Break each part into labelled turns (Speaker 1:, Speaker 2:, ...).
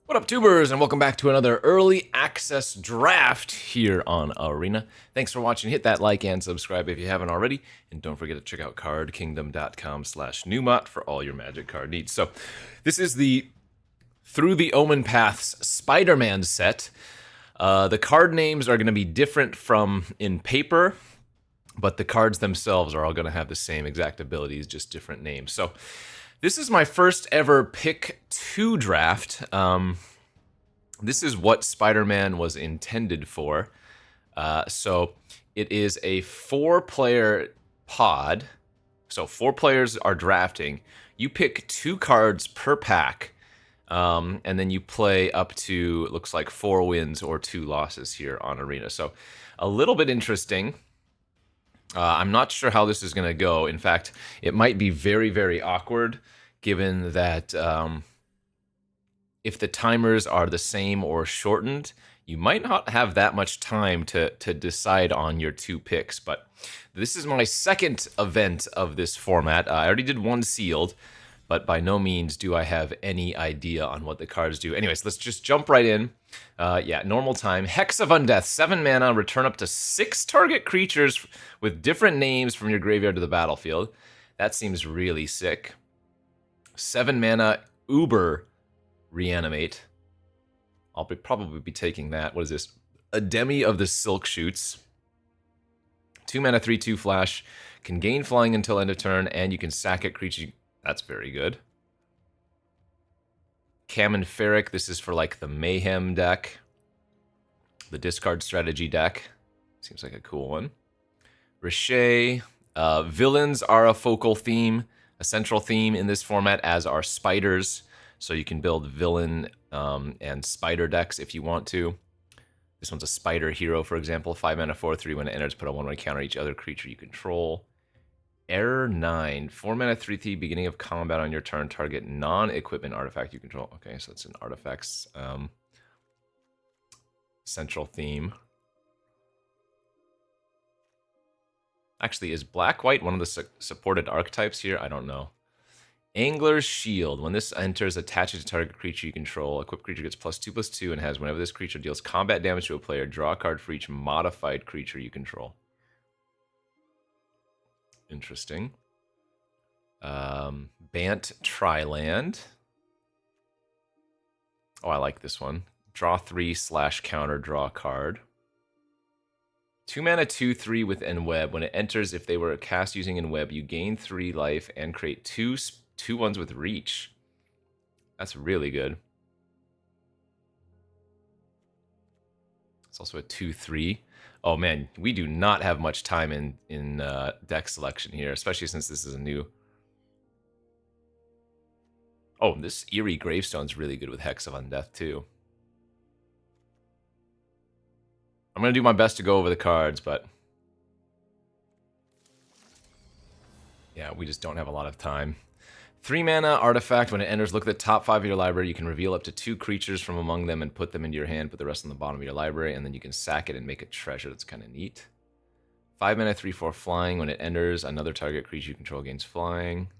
Speaker 1: What up, tubers, and welcome back to another early access draft here on Arena. Thanks for watching. Hit that like and subscribe if you haven't already, and don't forget to check out cardkingdom.com/Numot for all your Magic card needs. So, this is the Through the Omenpaths Spider-Man set. The card names are going to be different from in paper, but the cards themselves are all going to have the same exact abilities, just different names. So, this is my first ever pick 2 draft. This is what Spider-Man was intended for. So it is a 4-player pod. So 4 players are drafting. You pick 2 cards per pack, and then you play up to, it looks like 4 wins or 2 losses here on Arena. So a little bit interesting. I'm not sure how this is going to go. In fact, it might be very, very awkward, given that if the timers are the same or shortened, you might not have that much time to decide on your 2 picks. But this is my second event of this format. I already did 1 sealed, but by no means do I have any idea on what the cards do. Anyways, let's just jump right in. Yeah, normal time. Hex of Undeath, 7 mana, return up to 6 target creatures with different names from your graveyard to the battlefield. That seems really sick. 7 mana, Uber Reanimate. I'll probably be taking that. What is this? A Demi of the Silk Shoots. 2 mana, 3/2 flash. Can gain flying until end of turn, and you can sack a creature. That's very good. Kamen Ferric. This is for like the Mayhem deck. The discard strategy deck. Seems like a cool one. Richet. Villains are a focal theme, a central theme in this format, as are spiders. So you can build villain and spider decks if you want to. This one's a spider hero, for example. 5 mana, 4/3. When it enters, put a 1/1 counter each other creature you control. Error 9. 4 mana, 3/3. Beginning of combat on your turn. Target non-equipment artifact you control. Okay, so it's an artifacts central theme. Actually, is black-white one of the supported archetypes here? I don't know. Angler's Shield. When this enters, attaches to target creature you control. Equipped creature gets +2/+2 and has whenever this creature deals combat damage to a player, draw a card for each modified creature you control. Interesting. Bant Triland. Oh, I like this one. Draw 3/counter, draw a card. 2 mana, 2/3 with Enweb. When it enters, if they were cast using Enweb, you gain 3 life and create 2 ones with Reach. That's really good. It's also a 2/3. Oh man, we do not have much time in deck selection here, especially since this is a new. Oh, this Eerie Gravestone's really good with Hex of Undeath too. I'm gonna do my best to go over the cards, but yeah, we just don't have a lot of time. 3 mana artifact. When it enters, look at the top 5 of your library. You can reveal up to 2 creatures from among them and put them into your hand. Put the rest on the bottom of your library, and then you can sack it and make a treasure. That's kind of neat. 5 mana, 3/4 flying. When it enters, another target creature you control gains flying.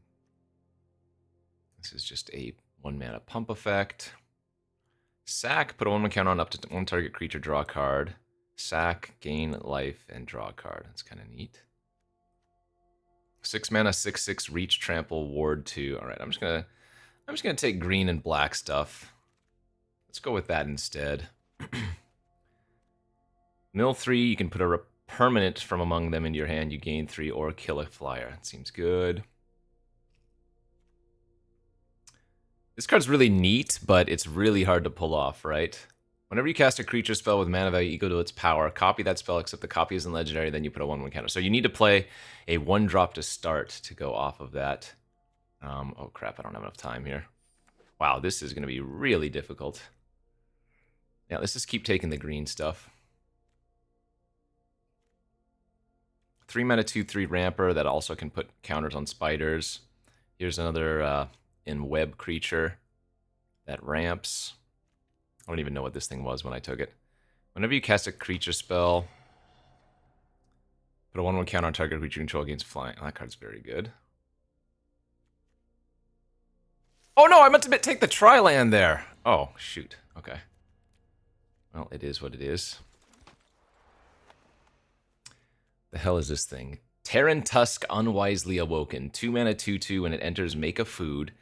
Speaker 1: This is just a 1 mana pump effect. Sack. Put a 1/1 counter on up to 1 target creature. Draw a card. Sack, gain life, and draw a card. That's kind of neat. 6 mana, 6/6 reach, trample, ward 2. All right, I'm just gonna take green and black stuff. Let's go with that instead. Mill 3. You can put a permanent from among them into your hand. You gain 3 or kill a flyer. That seems good. This card's really neat, but it's really hard to pull off, right? Whenever you cast a creature spell with mana value equal to its power, copy that spell except the copy isn't legendary, then you put a 1/1 counter. So you need to play a 1-drop to start to go off of that. Oh crap, I don't have enough time here. Wow, this is going to be really difficult. Yeah, let's just keep taking the green stuff. 3 mana, 2/3 ramper that also can put counters on spiders. Here's another in-web creature that ramps. I don't even know what this thing was when I took it. Whenever you cast a creature spell, put a 1/1 counter on target creature control against flying. Oh, that card's very good. Oh no, I meant to take the tri-land there. Oh, shoot. Okay. Well, it is what it is. The hell is this thing? Terran Tusk Unwisely Awoken. 2 mana 2/2. When it enters, make a food.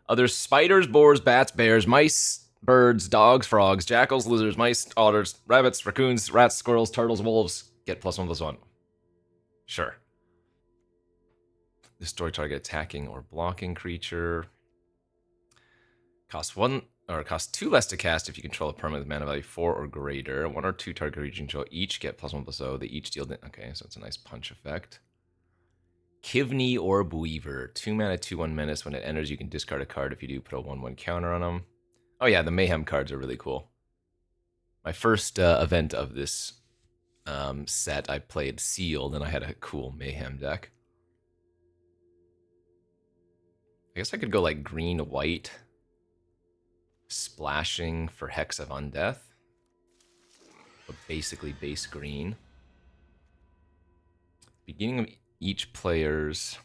Speaker 1: Other spiders, boars, bats, bears, mice, birds, dogs, frogs, jackals, lizards, mice, otters, rabbits, raccoons, rats, squirrels, turtles, wolves. Get +1/+1. Sure. Destroy target attacking or blocking creature. Costs 1 or costs 2 less to cast if you control a permanent with mana value 4 or greater. 1 or 2 target creatures you control each get +1/+0. They each deal. Okay, so it's a nice punch effect. Kivney Orb Weaver. 2 mana 2/1 menace. When it enters, you can discard a card. If you do, put a 1/1 counter on them. Oh yeah, the Mayhem cards are really cool. My first event of this set, I played Sealed, and I had a cool Mayhem deck. I guess I could go like green-white. Splashing for Hex of Undeath. But basically base green. Beginning of each player's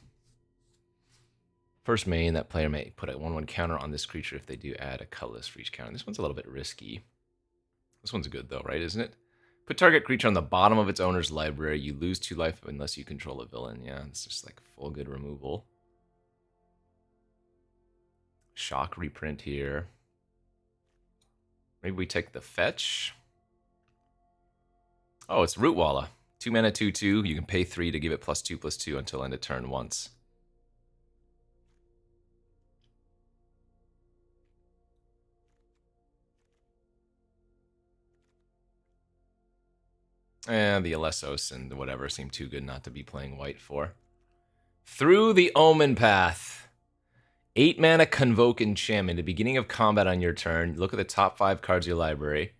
Speaker 1: first main, that player may put a 1/1 counter on this creature if they do add a colorless for each counter. This one's a little bit risky. This one's good though, right? Isn't it? Put target creature on the bottom of its owner's library. You lose 2 life unless you control a villain. Yeah, it's just like full good removal. Shock reprint here. Maybe we take the fetch. Oh, it's Rootwalla. 2 mana 2/2. You can pay 3 to give it +2/+2 until end of turn once. And the Alessos and whatever seem too good not to be playing white for. Through the Omenpath. 8 mana Convoke Enchantment. At the beginning of combat on your turn, look at the top 5 cards of your library.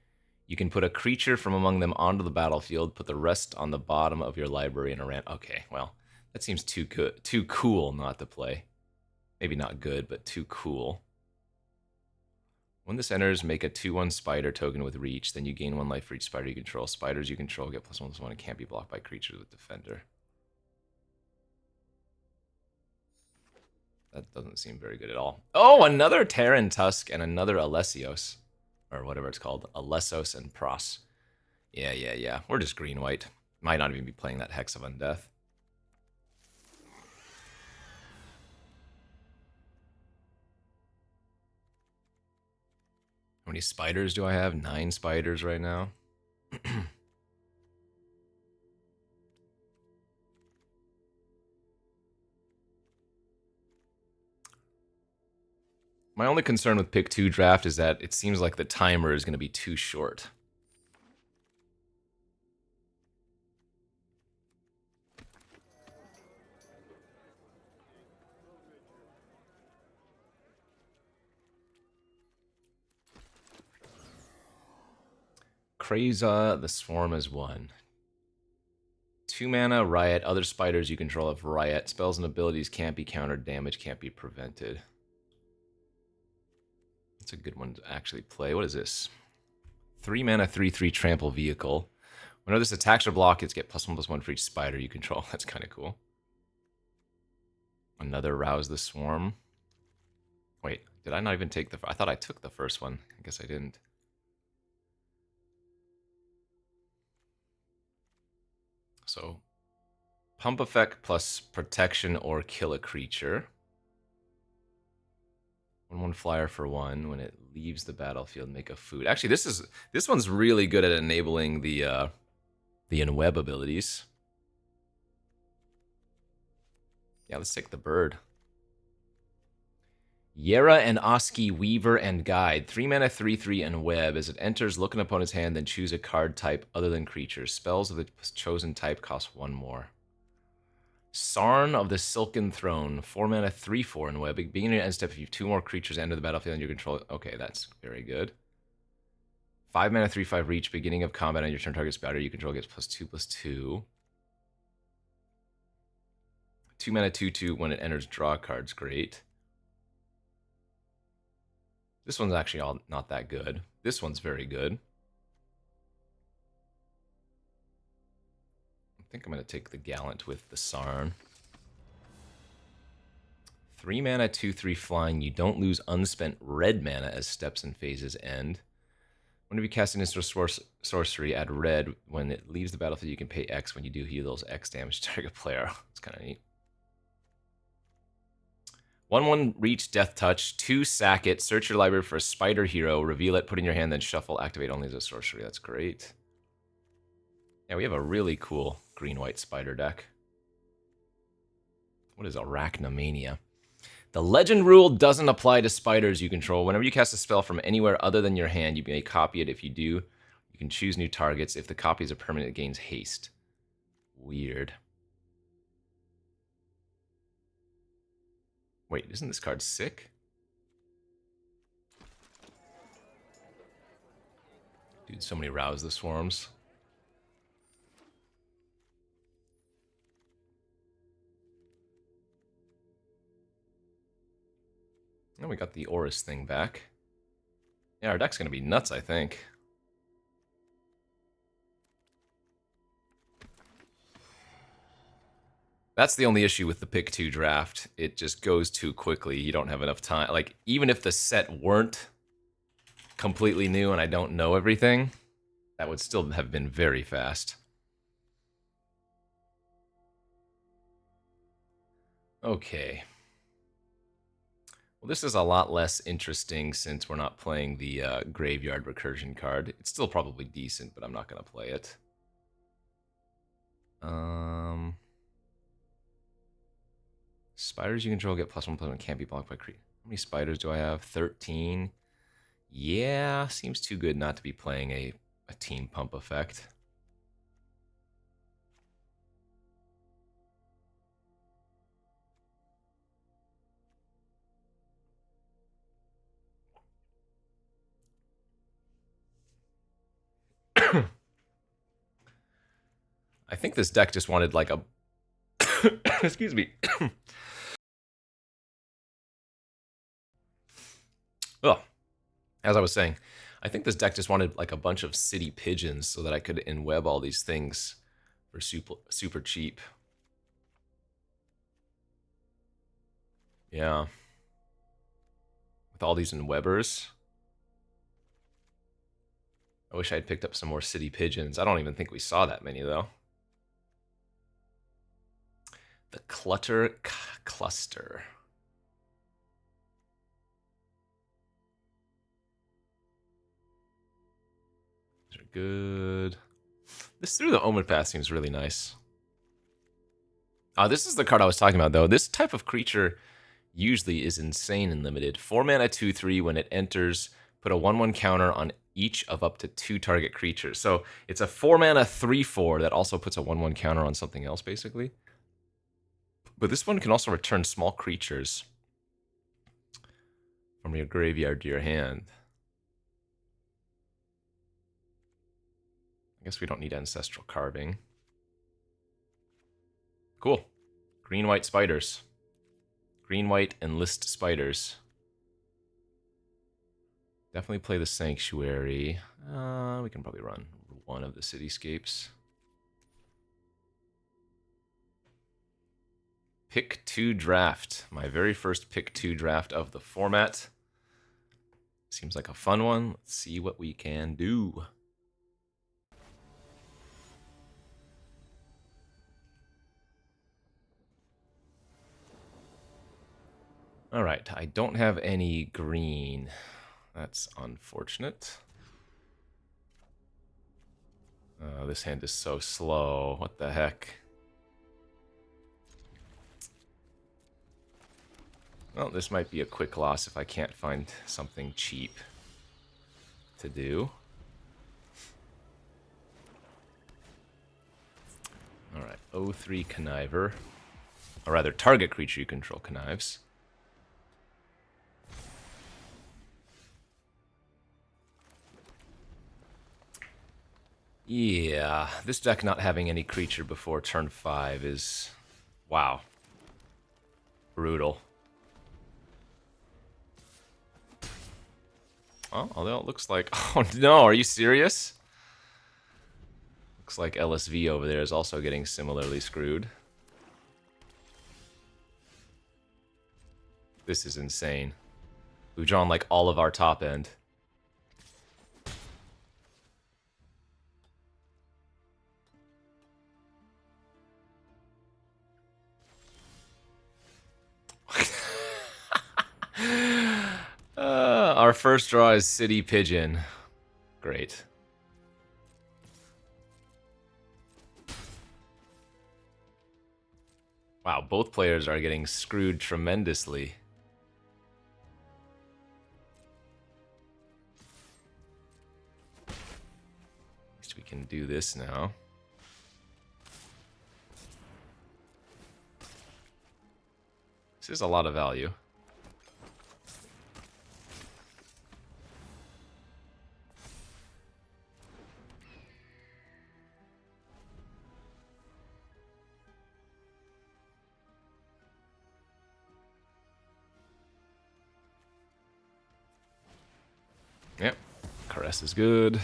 Speaker 1: You can put a creature from among them onto the battlefield. Put the rest on the bottom of your library in a random. Okay, well, that seems too good, too cool not to play. Maybe not good, but too cool. When this enters, make a 2/1 spider token with reach. Then you gain 1 life for each spider you control. Spiders you control get +1/+1 and can't be blocked by creatures with defender. That doesn't seem very good at all. Oh, another Terran Tusk and another Alessios. Or whatever it's called. Alessos and Pros. Yeah. We're just green-white. Might not even be playing that Hex of Undeath. How many spiders do I have? 9 spiders right now. My only concern with pick 2 draft is that it seems like the timer is going to be too short. Kreza, the Swarm is 1. 2 mana, Riot. Other spiders you control have Riot. Spells and abilities can't be countered. Damage can't be prevented. That's a good one to actually play. What is this? 3 mana, 3/3 Trample Vehicle. Whenever this attacks or block, it's get +1/+1 for each spider you control. That's kind of cool. Another Rouse the Swarm. Wait, did I not even take the... I thought I took the first one. I guess I didn't. So, pump effect plus protection or kill a creature. 1/1 flyer for 1. When it leaves the battlefield, make a food. Actually, this one's really good at enabling the Enweb abilities. Yeah, let's take the bird. Yera and Oski, Weaver and Guide. 3 mana, 3/3 and Web. As it enters, look at an opponent's hand, then choose a card type other than creatures. Spells of the chosen type cost 1 more. Sarn of the Silken Throne. 4 mana, 3/4 and Web. Beginning of end step, if you have 2 more creatures enter the battlefield and you control. Okay, that's very good. 5 mana, 3/5 reach. Beginning of combat on your turn, target spider you control gets +2/+2. 2 mana, 2/2. When it enters, draw cards. Great. This one's actually all not that good. This one's very good. I think I'm going to take the Gallant with the Sarn. 3 mana, 2/3 flying. You don't lose unspent red mana as steps and phases end. Whenever you cast an instant sorcery, add red. When it leaves the battlefield, you can pay X. When you do, heal those X damage to target player. It's kind of neat. 1/1 reach, death touch. 2 sack it. Search your library for a spider hero. Reveal it, put in your hand, then shuffle. Activate only as a sorcery. That's great. Yeah, we have a really cool green-white spider deck. What is Arachnomania? The legend rule doesn't apply to spiders you control. Whenever you cast a spell from anywhere other than your hand, you may copy it. If you do, you can choose new targets. If the copy is a permanent, it gains haste. Weird. Wait, isn't this card sick? Dude, so many Rouse the Swarms. And we got the Oris thing back. Yeah, our deck's going to be nuts, I think. That's the only issue with the pick 2 draft. It just goes too quickly. You don't have enough time. Like, even if the set weren't completely new and I don't know everything, that would still have been very fast. Okay. Well, this is a lot less interesting since we're not playing the Graveyard Recursion card. It's still probably decent, but I'm not going to play it. Spiders you control get +1/+1, can't be blocked by creatures. How many spiders do I have? 13. Yeah, seems too good not to be playing a team pump effect. I think this deck just wanted like a... Excuse me. Well, as I was saying, I think this deck just wanted like a bunch of city pigeons so that I could enweb all these things for super cheap. Yeah. With all these enwebbers. I wish I had picked up some more city pigeons. I don't even think we saw that many, though. The Clutter Cluster. These are good. This Through the Omenpaths seems really nice. This is the card I was talking about, though. This type of creature usually is insane and limited. 4 mana, 2/3. When it enters, put a 1/1 counter on each of up to 2 target creatures. So it's a 4 mana 3/4 that also puts a 1/1 counter on something else, basically. But this one can also return small creatures from your graveyard to your hand. I guess we don't need Ancestral Carving. Cool. Green-white spiders. Green-white enlist spiders. Definitely play the Sanctuary. We can probably run one of the Cityscapes. Pick 2 draft. My very first pick 2 draft of the format. Seems like a fun one. Let's see what we can do. All right, I don't have any green. That's unfortunate. This hand is so slow. What the heck? Well, this might be a quick loss if I can't find something cheap to do. All right, 0/3 Conniver. Or rather, target creature you control connives. Yeah, this deck not having any creature before turn 5 is... wow. Brutal. Oh, although it looks like... oh no, are you serious? Looks like LSV over there is also getting similarly screwed. This is insane. We've drawn like all of our top end. Our first draw is City Pigeon. Great. Wow, both players are getting screwed tremendously. At least we can do this now. This is a lot of value. Yep, Caress is good.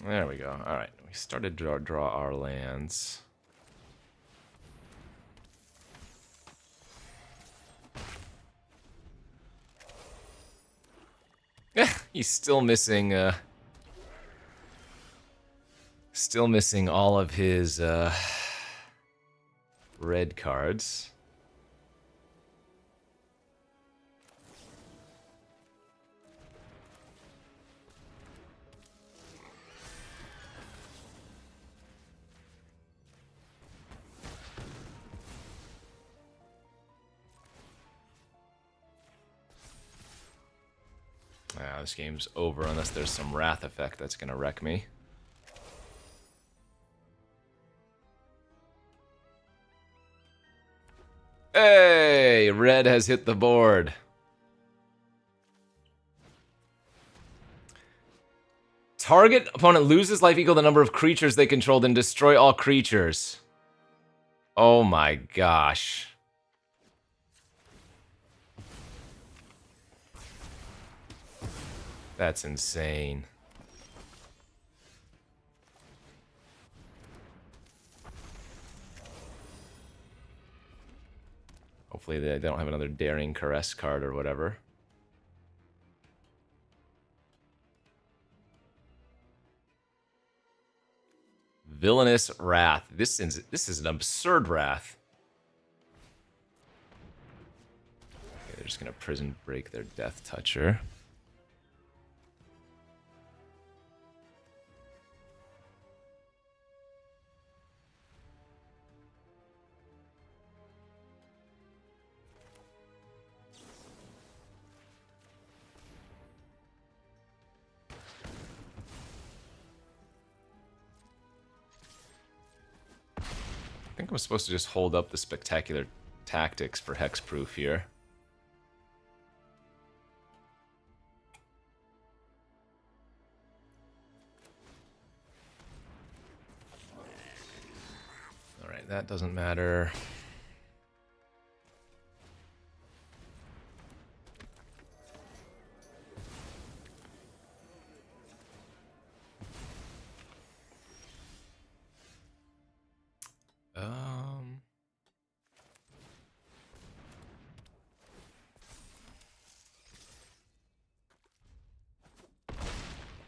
Speaker 1: There we go. All right, we started to draw our lands. Yeah, he's still missing all of his red cards. This game's over unless there's some Wrath effect that's gonna wreck me. Hey! Red has hit the board. Target opponent loses life equal to the number of creatures they control, then destroy all creatures. Oh my gosh. That's insane. Hopefully they don't have another Daring Caress card or whatever. Villainous Wrath. This is an absurd Wrath. Okay, they're just gonna prison break their Death Toucher. I think I'm supposed to just hold up the Spectacular Tactics for hexproof here. Alright, that doesn't matter.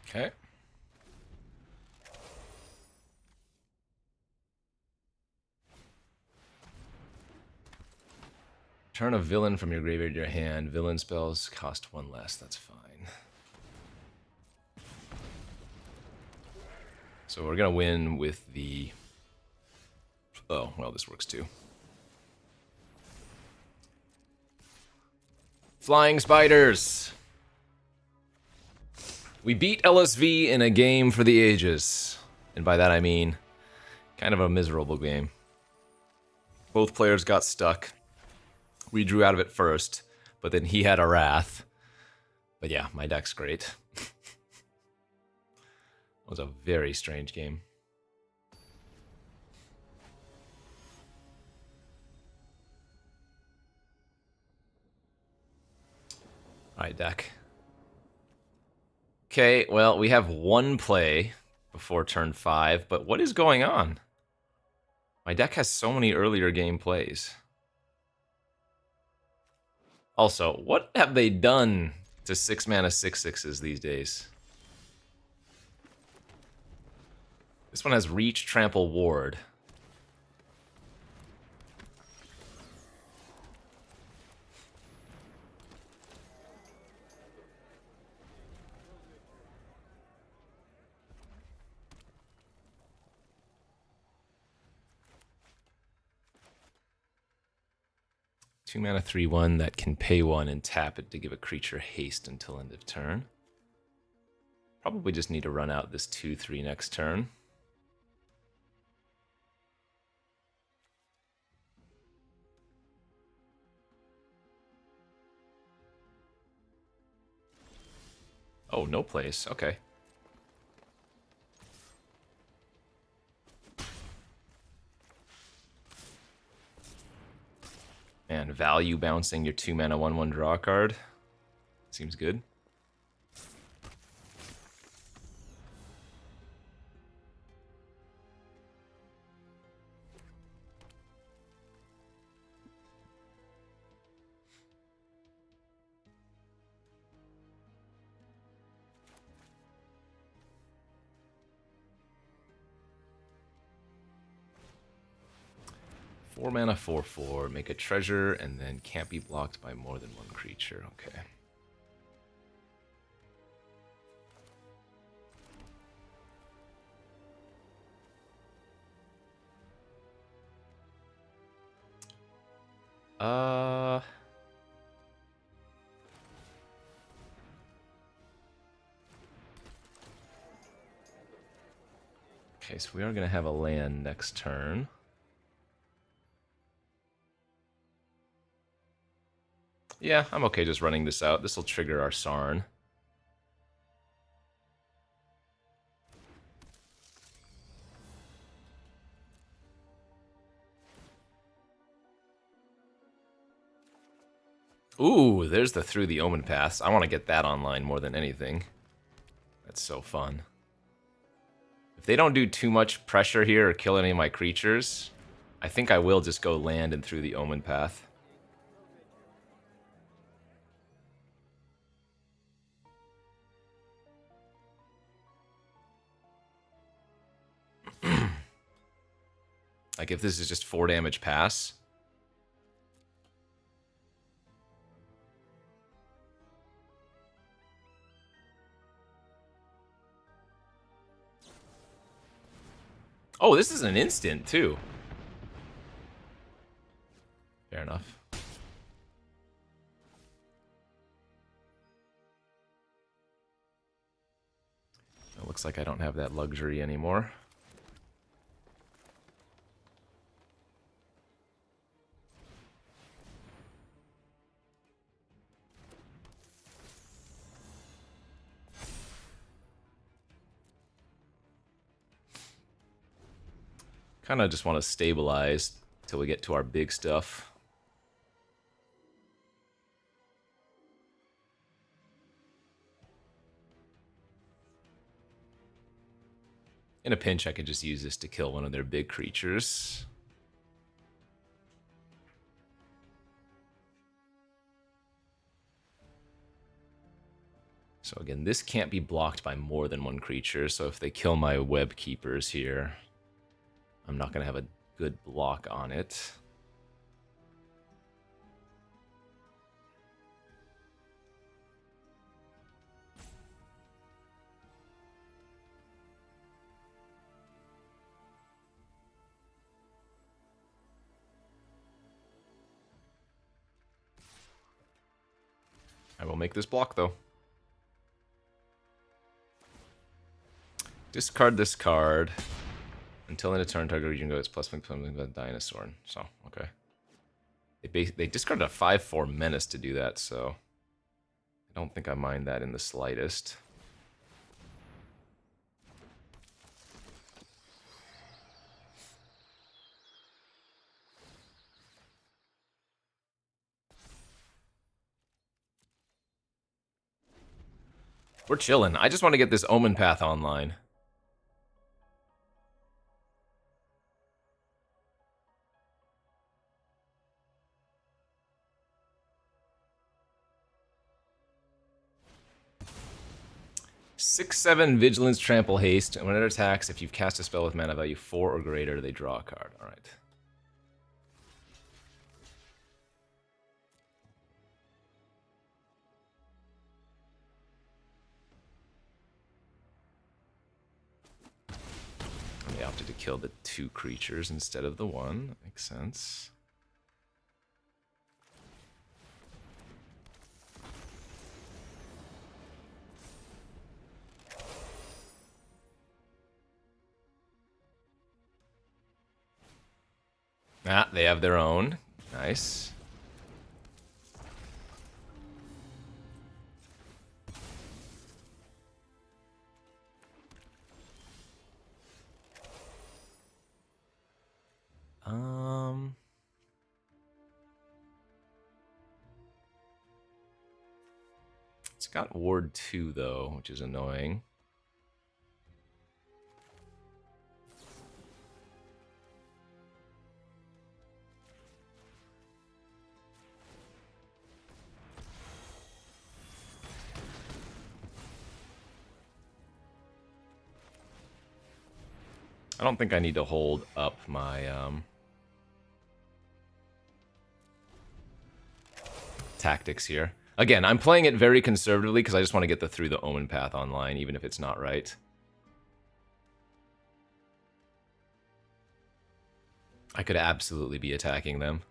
Speaker 1: Okay. Turn a villain from your graveyard to your hand. Villain spells cost one less. That's fine. So we're gonna win with the... Oh, well, this works too. Flying Spiders! We beat LSV in a game for the ages. And by that I mean, kind of a miserable game. Both players got stuck. We drew out of it first, but then he had a Wrath. But yeah, my deck's great. It was a very strange game. Alright, deck. Okay, well, we have one play before turn 5, but what is going on? My deck has so many earlier game plays. Also, what have they done to 6-mana 6/6s these days? This one has Reach, Trample, Ward. Two mana 3/1 that can pay one and tap it to give a creature haste until end of turn. Probably just need to run out this 2/3 next turn. Oh, no place. Okay. And value bouncing your 2-mana 1/1 draw card. Seems good. Four mana 4/4, make a treasure, and then can't be blocked by more than one creature. Okay. Okay, so we are gonna have a land next turn. Yeah, I'm okay just running this out. This will trigger our Sarn. Ooh, there's the Through the Omenpaths. I want to get that online more than anything. That's so fun. If they don't do too much pressure here or kill any of my creatures, I think I will just go land and Through the Omenpath. Like if this is just 4 damage pass. Oh, this is an instant too. Fair enough. It looks like I don't have that luxury anymore. Kind of just want to stabilize till we get to our big stuff. In a pinch, I could just use this to kill one of their big creatures. So again, this can't be blocked by more than one creature, so if they kill my web keepers here, I'm not going to have a good block on it. I will make this block, though. Discard this card. Until end of turn, target region goes plus something with dinosaur. So, okay. They discarded a 5/4 menace to do that, so I don't think I mind that in the slightest. We're chilling. I just want to get this Omenpath online. 6/7 Vigilance, Trample, Haste. And when it attacks, if you've cast a spell with mana value 4 or greater, they draw a card. All right. And they opted to kill the 2 creatures instead of the 1. That makes sense. Ah, they have their own. Nice. It's got Ward 2 though, which is annoying. I don't think I need to hold up my tactics here. Again, I'm playing it very conservatively because I just want to get through the Omen Path online, even if it's not right. I could absolutely be attacking them.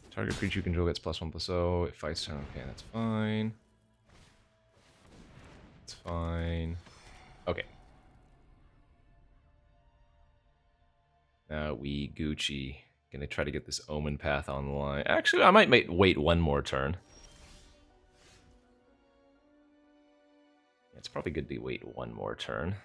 Speaker 1: Target creature you control gets +1/+0. It fights turn. Okay, that's fine. It's fine. Okay. Now we Gucci. Gonna try to get this Omen Path online. Actually, I might wait one more turn. It's probably good to wait one more turn.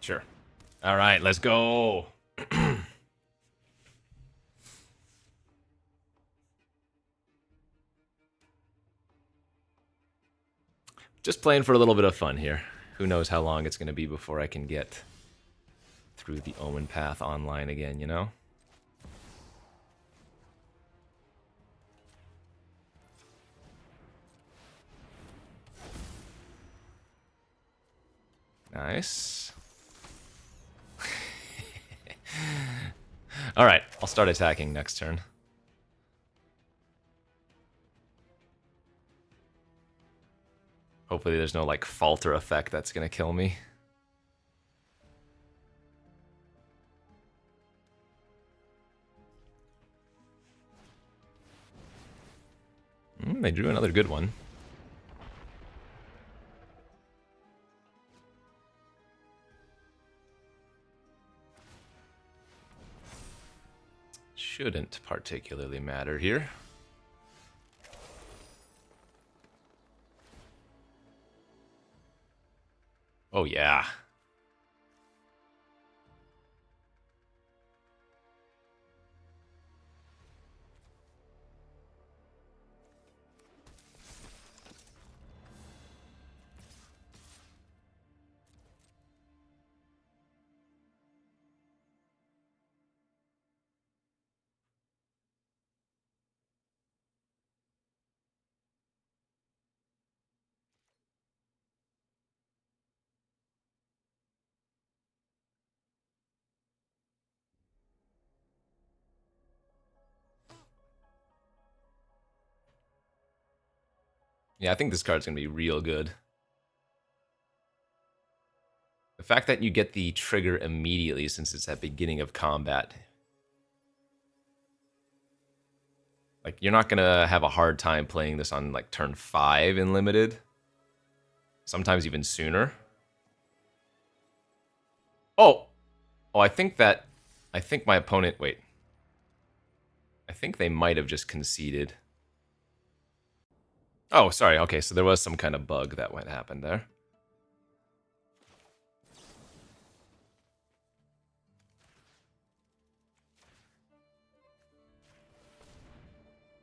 Speaker 1: Sure. All right, let's go. Just playing for a little bit of fun here. Who knows how long it's going to be before I can get through the Omen Path online again, you know? Nice. All right, I'll start attacking next turn. Hopefully there's no, like, falter effect that's gonna kill me. They drew another good one. Shouldn't particularly matter here. Oh, yeah. Yeah, I think this card's gonna be real good. The The fact that you get the trigger immediately since it's at beginning of combat. Like, you're not gonna have a hard time playing this on, like, turn 5 in Limited. Sometimes even sooner. Oh! Oh, I think my opponent... Wait. I think they might have just conceded. Oh, sorry. Okay, so there was some kind of bug that went happen there.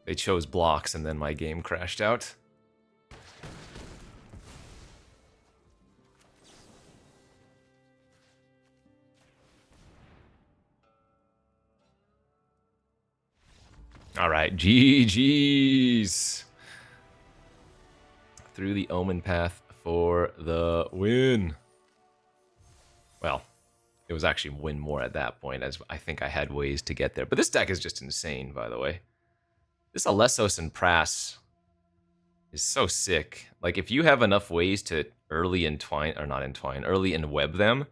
Speaker 1: They chose blocks and then my game crashed out. Alright, GG's. Through the Omenpath for the win. Well, it was actually win more at that point, as I think I had ways to get there. But this deck is just insane, by the way. This Alessos and Prass is so sick. Like, if you have enough ways to early entwine, or not entwine, early enweb them,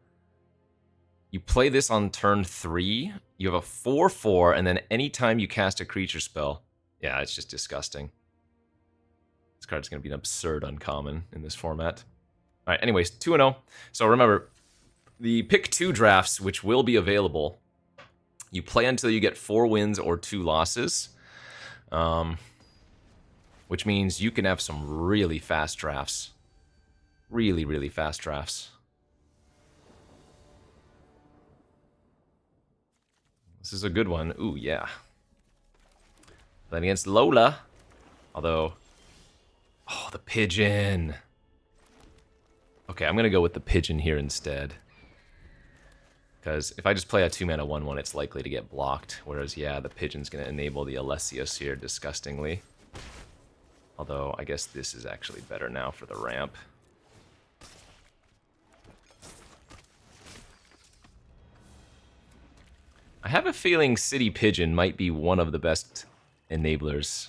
Speaker 1: you play this on turn 3, you have a 4/4, and then anytime you cast a creature spell, yeah, it's just disgusting. This card's going to be an absurd uncommon in this format. All right, anyways, 2-0. So remember, the pick 2 drafts, which will be available, you play until you get 4 wins or 2 losses, which means you can have some really fast drafts. Really, really fast drafts. This is a good one. Ooh, yeah. Playing against Lola. Although... Oh, the pigeon. Okay, I'm going to go with the pigeon here instead. Because if I just play a 2-mana 1/1, it's likely to get blocked. Whereas, yeah, the pigeon's going to enable the Alessos here disgustingly. Although, I guess this is actually better now for the ramp. I have a feeling City Pigeon might be one of the best enablers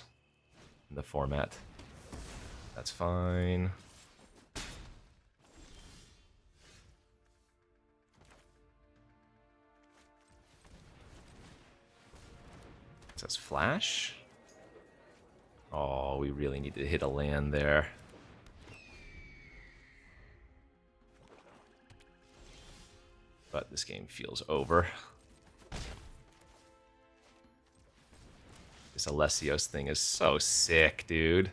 Speaker 1: in the format. That's fine. It says flash. Oh, we really need to hit a land there. But this game feels over. This Alessos thing is so sick, dude.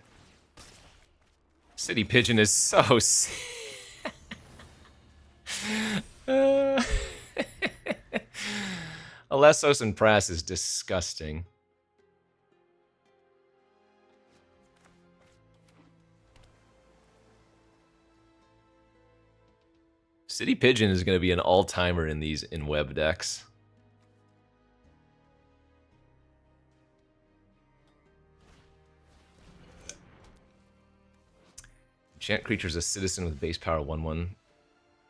Speaker 1: City Pigeon is so sick. Alessos and Prass is disgusting. City Pigeon is going to be an all-timer in these in-web decks. Enchant creatures a citizen with base power 1/1.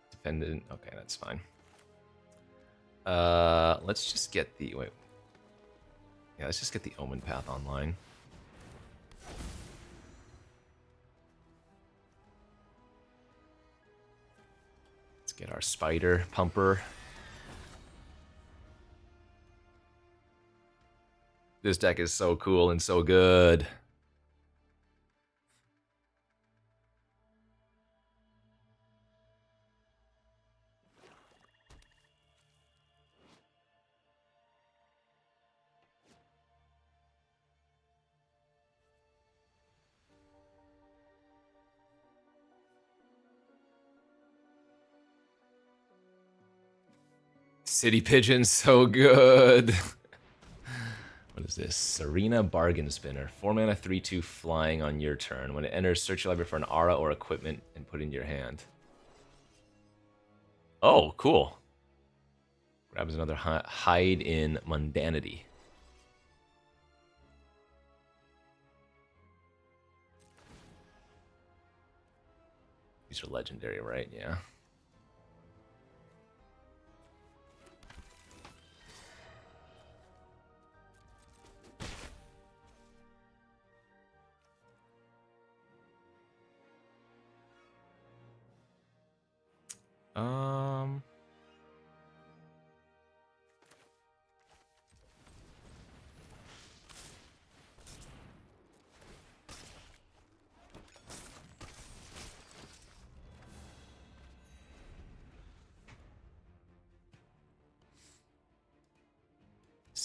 Speaker 1: Defendant. Okay, that's fine. Let's just get the... Wait. Yeah, let's just get the Omenpath online. Let's get our Spider Pumper. This deck is so cool and so good. City Pigeon's so good. What is this? Serena Bargain Spinner. 4-mana, 3/2 flying on your turn. When it enters, search your library for an aura or equipment and put it in your hand. Oh, cool. Grabs another hide in mundanity. These are legendary, right? Yeah.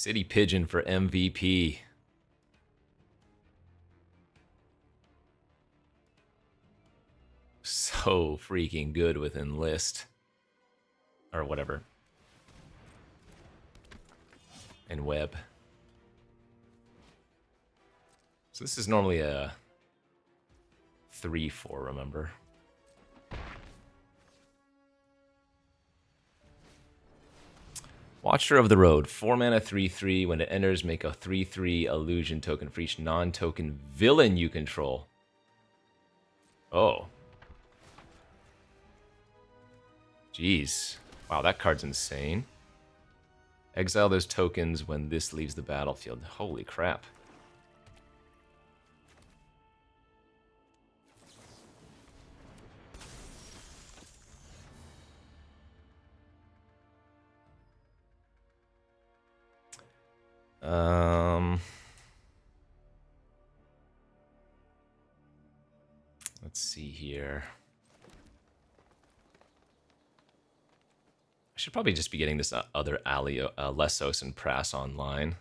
Speaker 1: City Pigeon for MVP. So freaking good with Enlist. Or whatever. And Web. So this is normally a 3/4, remember? Watcher of the Road, 4 mana 3/3. When it enters, make a 3/3 illusion token for each non-token villain you control. Oh. Jeez. Wow, that card's insane. Exile those tokens when this leaves the battlefield. Holy crap. Let's see here. I should probably just be getting this other Lessos and Prass online.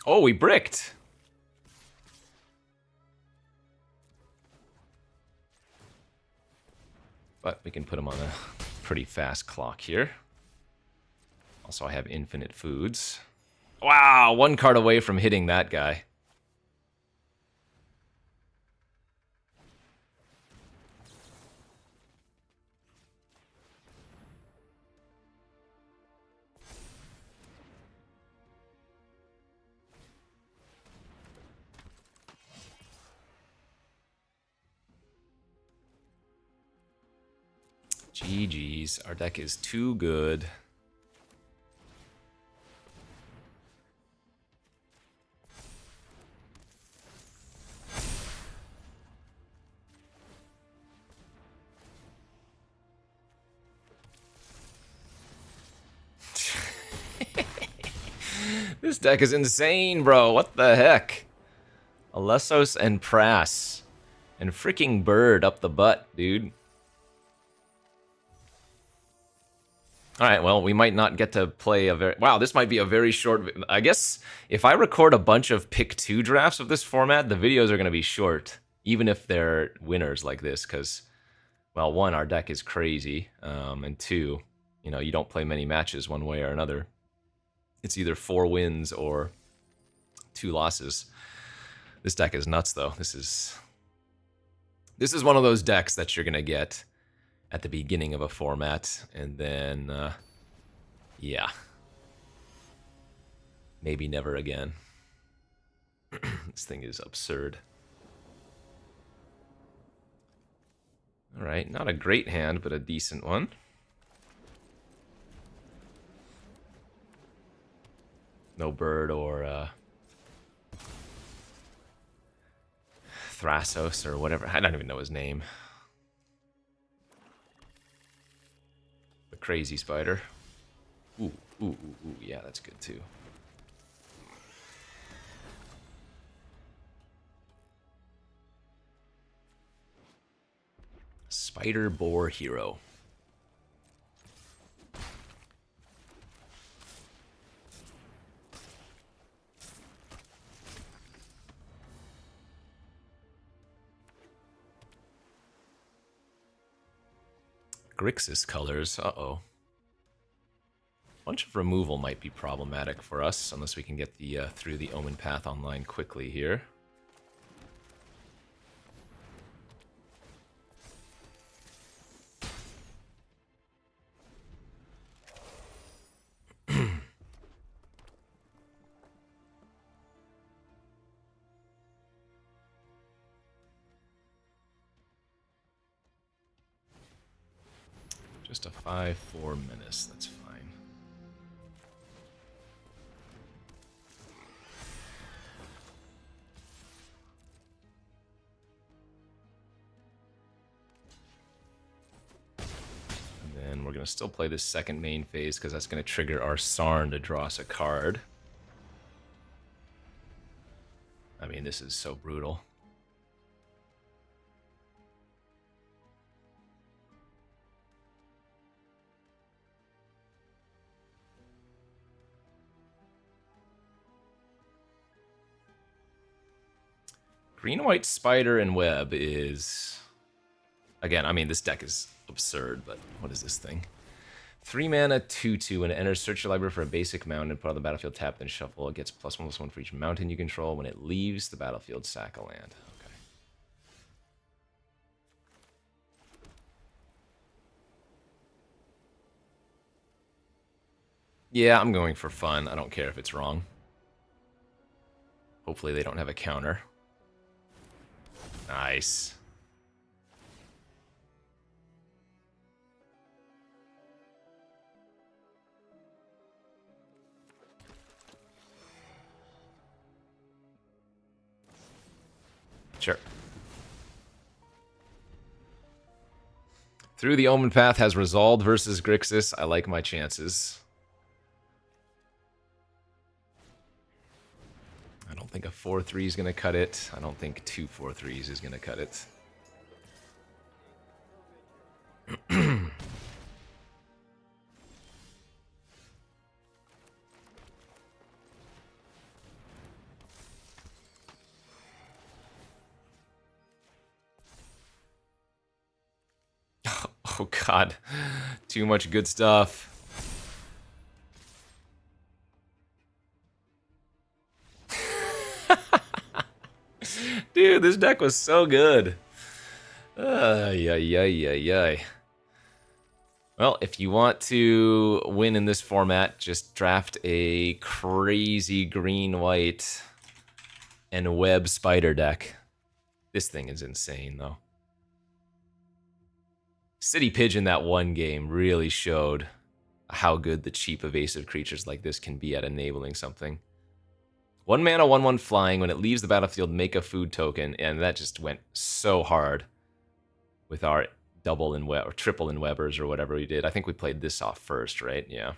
Speaker 1: Oh, we bricked. But we can put him on a pretty fast clock here. Also, I have infinite foods. Wow, 1 card away from hitting that guy. GG's, our deck is too good. This deck is insane, bro. What the heck? Alessos and Prass. And freaking Bird up the butt, dude. Alright, well, we might not get to play a very... Wow, this might be a very short... I guess if I record a bunch of pick 2 drafts of this format, the videos are going to be short. Even if they're winners like this, because... Well, 1, our deck is crazy. And 2, you know, you don't play many matches one way or another. It's either 4 wins or 2 losses. This deck is nuts, though. This is one of those decks that you're going to get at the beginning of a format, and then, yeah. Maybe never again. This thing is absurd. Alright, not a great hand, but a decent one. No Bird or Thrasos or whatever. I don't even know his name. The Crazy Spider. Ooh, ooh, ooh, ooh. Yeah, that's good too. Spider Boar Hero. Grixis colors, uh-oh. Bunch of removal might be problematic for us, unless we can get the through the Omenpath online quickly here. Just a 5/4 menace, that's fine. And we're going to still play this second main phase because that's going to trigger our Sarn to draw us a card. I mean, this is so brutal. Green-white spider and web is... Again, I mean, this deck is absurd, but what is this thing? 3 mana, 2/2, when it enters, search your library for a basic mountain, put on the battlefield, tap, then shuffle. It gets +1/+1 for each mountain you control. When it leaves the battlefield, sack a land. Okay. Yeah, I'm going for fun. I don't care if it's wrong. Hopefully they don't have a counter. Nice. Sure. Through the Omenpath has resolved versus Grixis. I like my chances. I don't think a 4/3 is going to cut it. I don't think 2 4/3s is going to cut it. Oh god, too much good stuff. Dude, this deck was so good. Ay. Well, if you want to win in this format, just draft a crazy green-white and web spider deck. This thing is insane, though. City Pigeon, that one game, really showed how good the cheap evasive creatures like this can be at enabling something. 1 mana, 1/1 flying. When it leaves the battlefield, make a food token, and that just went so hard with our double in web or triple in webbers or whatever we did. I think we played this off first, right? Yeah.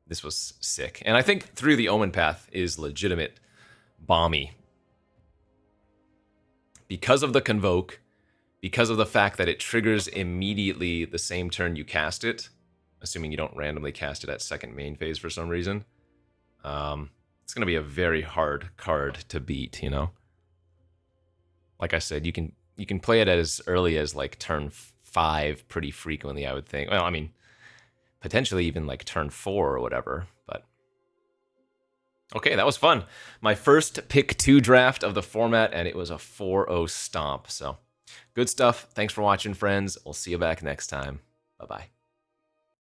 Speaker 1: This was sick. And I think Through the Omenpath is legitimate bomby. Because of the Convoke, because of the fact that it triggers immediately the same turn you cast it, assuming you don't randomly cast it at second main phase for some reason, it's going to be a very hard card to beat, you know? Like I said, you can play it as early as like turn 5 pretty frequently, I would think. Well, I mean, potentially even like turn 4 or whatever, but... Okay, that was fun. My first pick 2 draft of the format, and it was a 4-0 stomp, so... Good stuff. Thanks for watching, friends. We'll see you back next time. Bye-bye.